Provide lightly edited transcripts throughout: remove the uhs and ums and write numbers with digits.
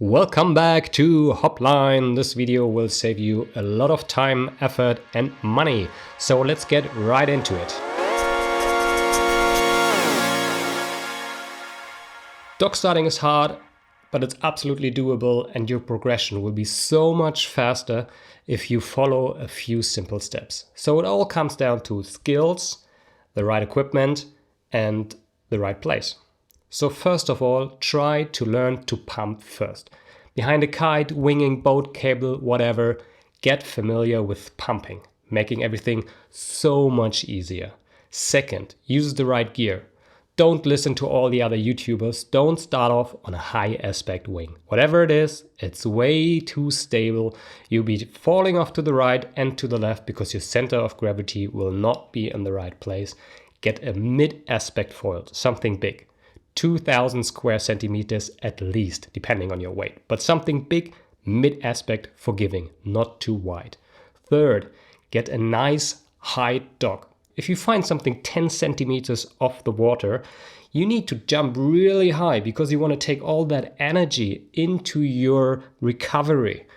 Welcome back to Hopline. This video will save you a lot of time, effort and money. So let's get right into it. Dog starting is hard, but it's absolutely doable and your progression will be so much faster if you follow a few simple steps. So it all comes down to skills, the right equipment and the right place. So first of all, try to learn to pump first. Behind a kite, winging, boat, cable, whatever, get familiar with pumping, making everything so much easier. Second, use the right gear. Don't listen to all the other YouTubers. Don't start off on a high aspect wing. Whatever it is, it's way too stable. You'll be falling off to the right and to the left because your center of gravity will not be in the right place. Get a mid-aspect foil, something big. 2,000 square centimeters at least, depending on your weight. But something big, mid-aspect, forgiving, not too wide. Third, get a nice high dock. If you find something 10 centimeters off the water, you need to jump really high because you want to take all that energy into your recovery.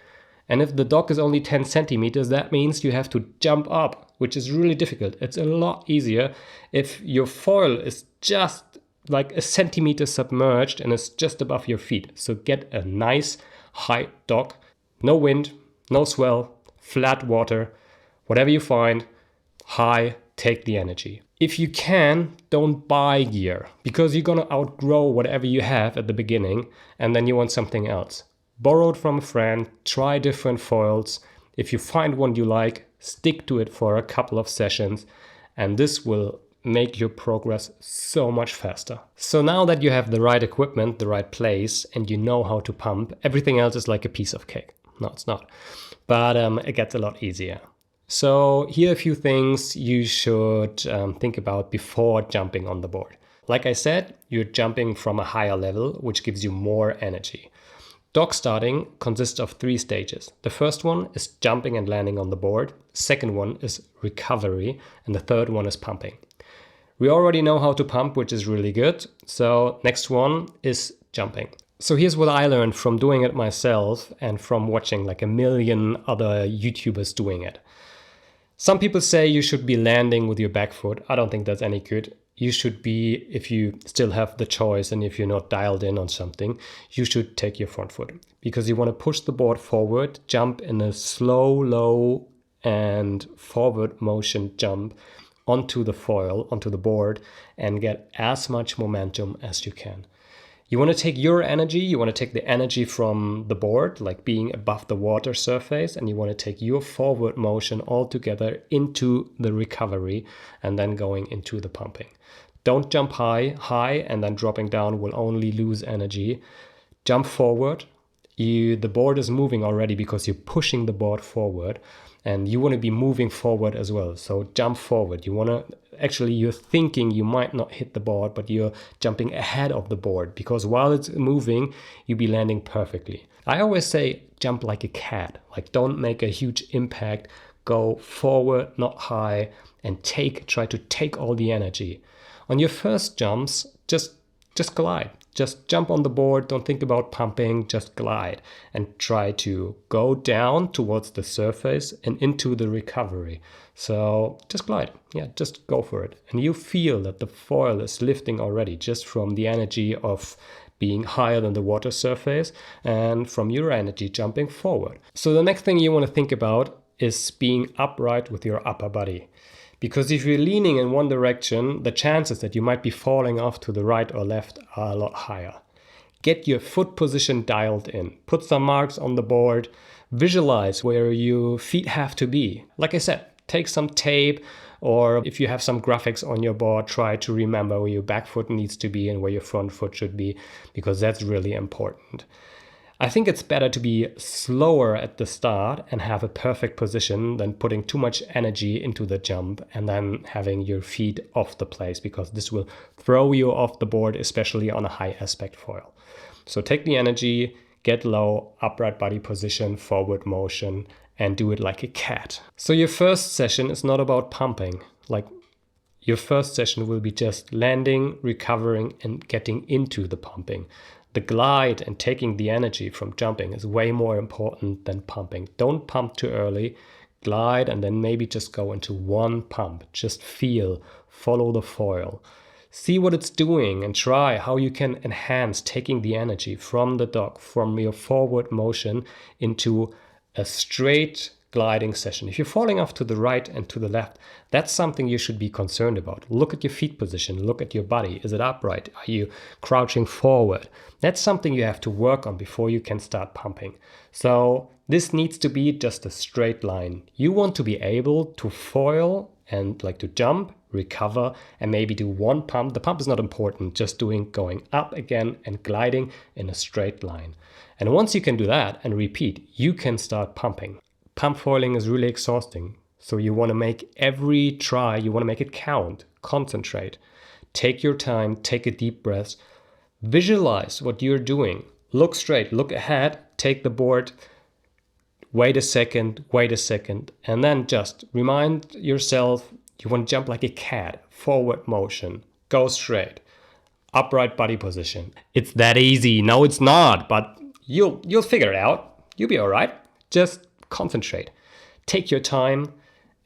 And if the dock is only 10 centimeters, that means you have to jump up, which is really difficult. It's a lot easier if your foil is just like a centimeter submerged and it's just above your feet. So get a nice high dock, no wind, no swell, flat water, whatever you find, high, take the energy. If you can, don't buy gear because you're gonna outgrow whatever you have at the beginning and then you want something else. Borrow it from a friend, try different foils. If you find one you like, stick to it for a couple of sessions and this will make your progress so much faster. So now that you have the right equipment, the right place, and you know how to pump, everything else is like a piece of cake. No, it's not. But it gets a lot easier. So here are a few things you should think about before jumping on the board. Like I said, you're jumping from a higher level, which gives you more energy. Dog starting consists of 3 stages. The first one is jumping and landing on the board. The second one is recovery. And the third one is pumping. We already know how to pump, which is really good. So next one is jumping. So here's what I learned from doing it myself and from watching like a million other YouTubers doing it. Some people say you should be landing with your back foot. I don't think that's any good. You should be, if you still have the choice and if you're not dialed in on something, you should take your front foot because you want to push the board forward, jump in a slow, low and forward motion jump onto the foil, onto the board, and get as much momentum as you can. You want to take your energy, you want to take the energy from the board, like being above the water surface, and you want to take your forward motion all together into the recovery and then going into the pumping. Don't jump high, and then dropping down will only lose energy. Jump forward. The board is moving already because you're pushing the board forward. And you want to be moving forward as well. So jump forward. You're thinking you might not hit the board, but you're jumping ahead of the board because while it's moving, you'll be landing perfectly. I always say jump like a cat. Like don't make a huge impact. Go forward, not high, and try to take all the energy. On your first jumps, just glide. Just jump on the board, don't think about pumping, just glide and try to go down towards the surface and into the recovery. So just glide, just go for it. And you feel that the foil is lifting already just from the energy of being higher than the water surface and from your energy jumping forward. So the next thing you want to think about is being upright with your upper body. Because if you're leaning in one direction, the chances that you might be falling off to the right or left are a lot higher. Get your foot position dialed in. Put some marks on the board. Visualize where your feet have to be. Like I said, take some tape or if you have some graphics on your board, try to remember where your back foot needs to be and where your front foot should be because that's really important. I think it's better to be slower at the start and have a perfect position than putting too much energy into the jump and then having your feet off the place because this will throw you off the board, especially on a high aspect foil. So take the energy, get low, upright body position, forward motion, and do it like a cat. So your first session is not about pumping. Like your first session will be just landing, recovering, and getting into the pumping. The glide and taking the energy from jumping is way more important than pumping. Don't pump too early. Glide and then maybe just go into one pump. Just feel, follow the foil. See what it's doing and try how you can enhance taking the energy from the dog, from your forward motion into a straight gliding session. If you're falling off to the right and to the left, that's something you should be concerned about. Look at your feet position, look at your body. Is it upright? Are you crouching forward? That's something you have to work on before you can start pumping. So this needs to be just a straight line. You want to be able to foil and like to jump, recover, and maybe do one pump. The pump is not important, just going up again and gliding in a straight line. And once you can do that and repeat, you can start pumping. Pump foiling is really exhausting. So you want to make every try, you want to make it count, concentrate. Take your time, take a deep breath, visualize what you're doing. Look straight, look ahead, take the board, wait a second, and then just remind yourself you want to jump like a cat, forward motion, go straight, upright body position. It's that easy. No, it's not, but you'll figure it out. You'll be all right. Just concentrate. Take your time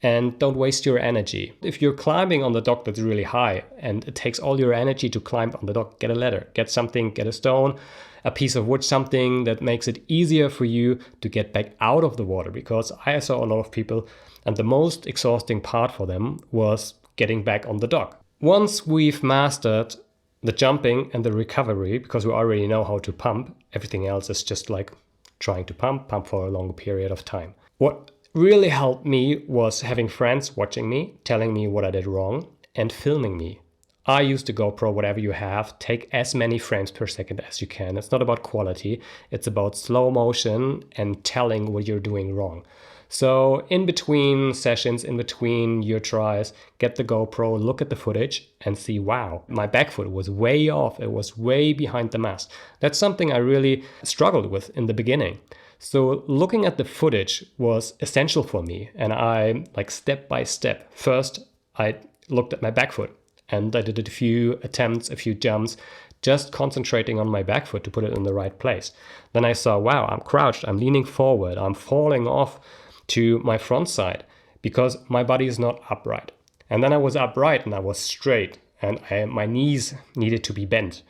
and don't waste your energy. If you're climbing on the dock that's really high and it takes all your energy to climb on the dock, get a ladder, get something, get a stone, a piece of wood, something that makes it easier for you to get back out of the water, because I saw a lot of people and the most exhausting part for them was getting back on the dock. Once we've mastered the jumping and the recovery, because we already know how to pump, everything else is just like trying to pump for a longer period of time. What really helped me was having friends watching me, telling me what I did wrong, and filming me. I use the GoPro, whatever you have, take as many frames per second as you can. It's not about quality, it's about slow motion and telling what you're doing wrong. So in between sessions, in between your tries, get the GoPro, look at the footage and see, wow, my back foot was way off. It was way behind the mast. That's something I really struggled with in the beginning. So looking at the footage was essential for me. And I, like step by step, first I looked at my back foot and I did a few attempts, a few jumps, just concentrating on my back foot to put it in the right place. Then I saw, wow, I'm crouched, I'm leaning forward, I'm falling off to my front side because my body is not upright. And then I was upright and I was straight and my knees needed to be bent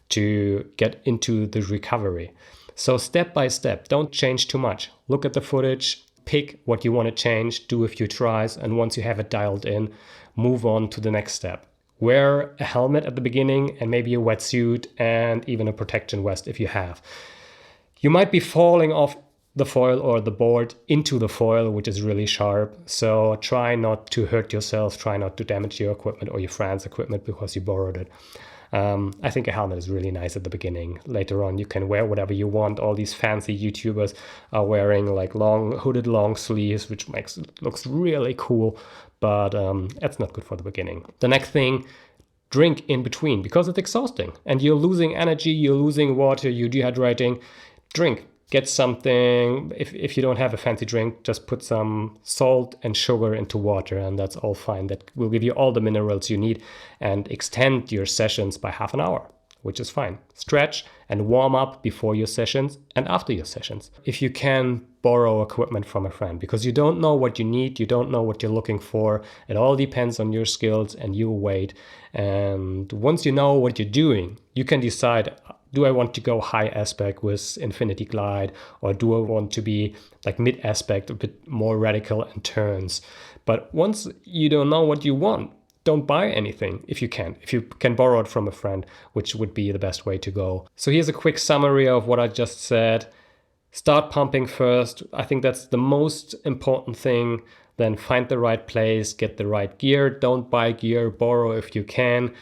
to get into the recovery. So step by step, don't change too much. Look at the footage, pick what you want to change, do a few tries, and once you have it dialed in, move on to the next step. Wear a helmet at the beginning and maybe a wetsuit and even a protection vest if you have. You might be falling off the foil or the board into the foil, which is really sharp. So try not to hurt yourself, try not to damage your equipment or your friend's equipment because you borrowed it. I think a helmet is really nice at the beginning. Later on, you can wear whatever you want. All these fancy YouTubers are wearing like hooded long sleeves, which looks really cool, but that's not good for the beginning. The next thing, drink in between because it's exhausting and you're losing energy, you're losing water, you're dehydrating. Drink. Get something, if you don't have a fancy drink, just put some salt and sugar into water and that's all fine. That will give you all the minerals you need and extend your sessions by half an hour, which is fine. Stretch and warm up before your sessions and after your sessions. If you can, borrow equipment from a friend because you don't know what you need, you don't know what you're looking for. It all depends on your skills and your weight. And once you know what you're doing, you can decide, do I want to go high aspect with Infinity Glide or do I want to be like mid aspect, a bit more radical and turns? But once you don't know what you want, don't buy anything if you can. If you can borrow it from a friend, which would be the best way to go. So here's a quick summary of what I just said. Start pumping first. I think that's the most important thing. Then find the right place, get the right gear. Don't buy gear, borrow if you can.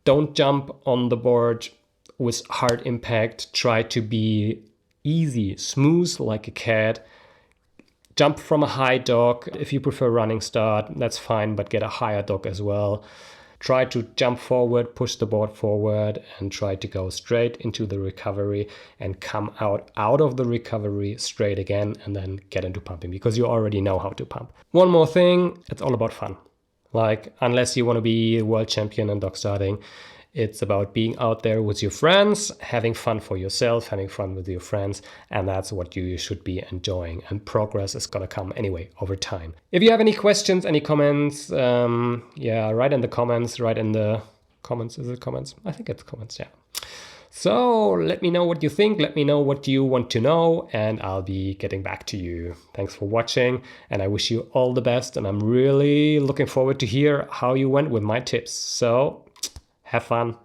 Don't jump on the board with hard impact. Try to be easy, smooth like a cat. Jump from a high dock. If you prefer running start, that's fine, but get a higher dock as well. Try to jump forward, push the board forward, and try to go straight into the recovery and come out of the recovery straight again and then get into pumping because you already know how to pump. One more thing, it's all about fun. Like, unless you want to be a world champion in dog starting, It's about being out there with your friends, having fun for yourself, having fun with your friends, and that's what you should be enjoying. And progress is gonna come anyway over time. If you have any questions, any comments, write in the comments, is it comments? I think it's comments, yeah. So let me know what you think, let me know what you want to know, and I'll be getting back to you. Thanks for watching, and I wish you all the best, and I'm really looking forward to hear how you went with my tips. So have fun.